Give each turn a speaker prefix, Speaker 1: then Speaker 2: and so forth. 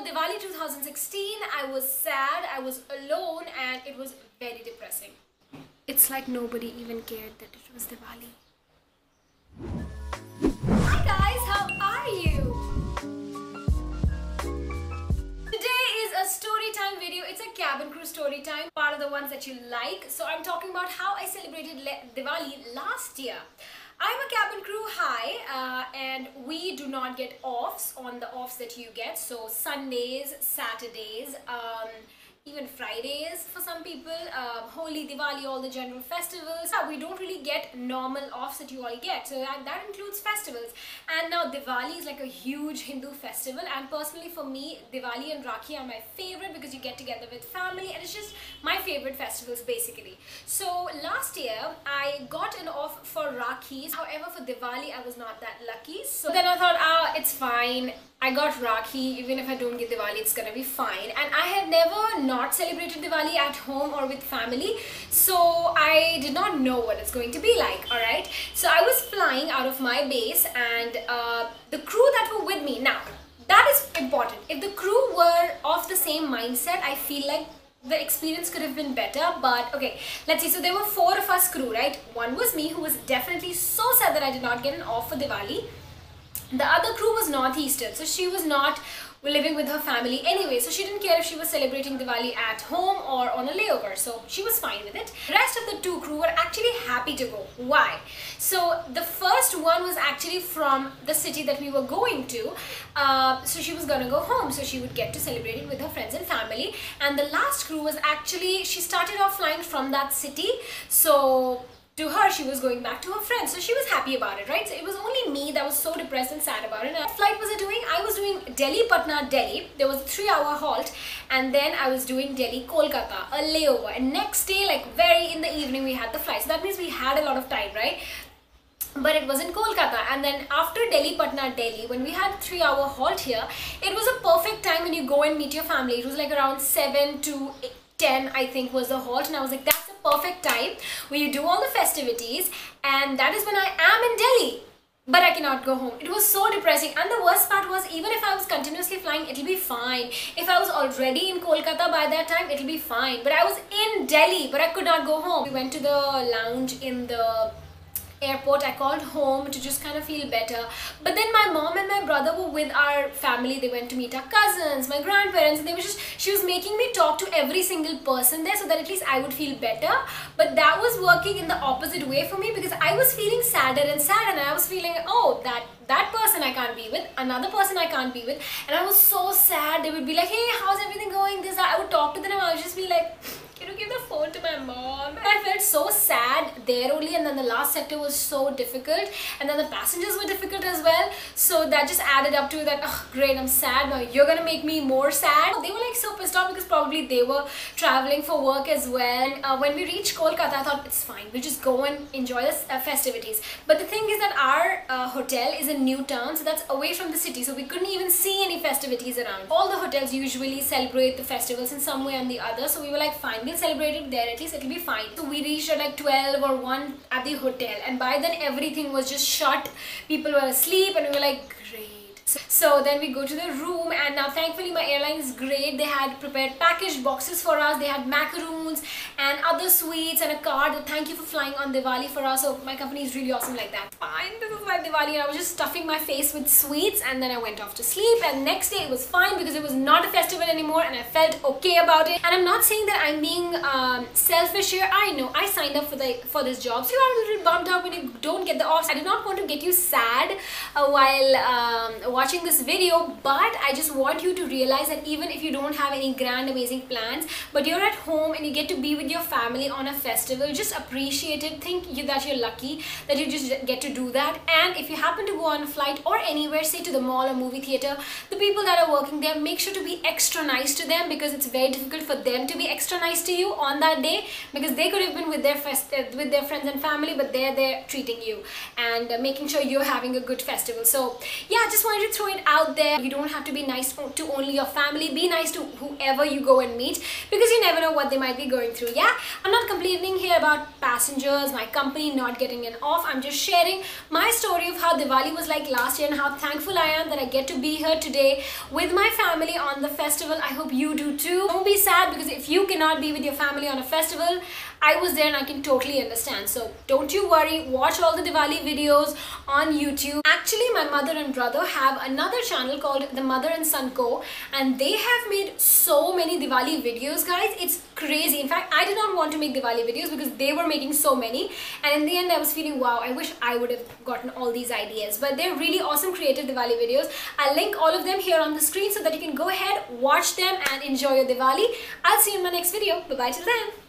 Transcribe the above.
Speaker 1: Diwali 2016, I was sad, I was alone, and it was very depressing. It's like nobody even cared that it was Diwali. Hi guys, how are you? Today is a story time video. It's a cabin crew story time, part of the ones that you like. So I'm talking about how I celebrated Diwali last year. I'm a cabin crew, and we do not get offs on the offs that you get. So Sundays, Saturdays, even Fridays for some people, Holi, Diwali, all the general festivals. We don't really get normal offs that you all get. So that includes festivals. And now Diwali is like a huge Hindu festival. And personally for me, Diwali and Rakhi are my favorite because you get together with family. And it's just my favorite festivals basically. So last year, I got an off for Rakhis. However, for Diwali, I was not that lucky. So then I thought, it's fine. I got Rakhi, even if I don't get Diwali, it's gonna be fine. And I had never not celebrated Diwali at home or with family, so I did not know what it's going to be like, alright? So I was flying out of my base and the crew that were with me, now that is important. If the crew were of the same mindset, I feel like the experience could have been better, but okay, let's see. So there were 4 of us crew, right? One was me, who was definitely so sad that I did not get an off for Diwali. The other crew was Northeastern, so she was not living with her family anyway, so she didn't care if she was celebrating Diwali at home or on a layover, so she was fine with it. The rest of the 2 crew were actually happy to go. Why? So the first one was actually from the city that we were going to, so she was gonna go home, so she would get to celebrate it with her friends and family. And the last crew was actually, she started off flying from that city, so to her, she was going back to her friends, so she was happy about it, right? So it was only me that was so depressed and sad about it. And what flight was I doing? I was doing Delhi-Patna, Delhi. There was a 3-hour halt, and then I was doing Delhi-Kolkata, a layover. And next day, like very in the evening, we had the flight. So that means we had a lot of time, right? But it was in Kolkata, and then after Delhi-Patna, Delhi, when we had a 3-hour halt here, it was a perfect time when you go and meet your family. It was like around 7 to 10, I think, was the halt, and I was like, that's the perfect time where you do all the festivities, and that is when I am in Delhi, but I cannot go home. It was so depressing, and the worst part was, even if I was continuously flying, it'll be fine. If I was already in Kolkata by that time, it'll be fine, but I was in Delhi, but I could not go home. We went to the lounge in the airport. I called home to just kind of feel better, but then my mom and my brother were with our family. They went to meet our cousins, my grandparents, and she was making me talk to every single person there so that at least I would feel better. But that was working in the opposite way for me, because I was feeling sadder and sadder, and I was feeling, oh, that person I can't be with, another person I can't be with, and I was so sad. They would be like, hey, how's everything going, this, that. I would talk to them, and I would just be like, can you give the phone to my mom? I felt so sad there only, and then the last sector was so difficult, and then the passengers were difficult as well, so that just added up to that, oh great, I'm sad, now you're gonna make me more sad. They were like so pissed off because probably they were traveling for work as well. And when we reached Kolkata, I thought it's fine, we'll just go and enjoy the festivities. But the thing is that our hotel is in New Town, so that's away from the city, so we couldn't even see any festivities around. All the hotels usually celebrate the festivals in some way or the other, so we were like, fine, we'll celebrate it there, at least it'll be fine. So we reached at like 12 or 1 at the hotel, and by then everything was just shut, people were asleep, and we were like, great. So then we go to the room, and now thankfully my airline is great. They had prepared packaged boxes for us. They had macaroons and other sweets and a card that thank you for flying on Diwali for us. So my company is really awesome like that. Fine, this is my Diwali, and I was just stuffing my face with sweets, and then I went off to sleep. And next day it was fine because it was not a festival anymore, and I felt okay about it. And I'm not saying that I'm being selfish here. I know I signed up for this job, so you are a little bummed out when you don't get the offs. I did not want to get you sad while watching this video, but I just want you to realize that even if you don't have any grand amazing plans, but you're at home and you get to be with your family on a festival, just appreciate it. Think that you're lucky that you just get to do that. And if you happen to go on a flight or anywhere, say to the mall or movie theater, the people that are working there, make sure to be extra nice to them, because it's very difficult for them to be extra nice to you on that day, because they could have been with their friends and family, but they're there treating you and making sure you're having a good festival. So yeah, I just wanted to throw show it out there. You don't have to be nice to only your family. Be nice to whoever you go and meet, because you never know what they might be going through. Yeah, I'm not complaining here about passengers, my company not getting an off. I'm just sharing my story of how Diwali was like last year and how thankful I am that I get to be here today with my family on the festival. I hope you do too. Don't be sad, because if you cannot be with your family on a festival, I was there and I can totally understand. So don't you worry, watch all the Diwali videos on YouTube. Actually, my mother and brother have another channel called The Mother and Son Co, and they have made so many Diwali videos, guys. It's crazy. In fact, I did not want to make Diwali videos because they were making so many, and in the end I was feeling, wow, I wish I would have gotten all these ideas. But they're really awesome creative Diwali videos. I'll link all of them here on the screen so that you can go ahead, watch them and enjoy your Diwali. I'll see you in my next video. Bye bye till then.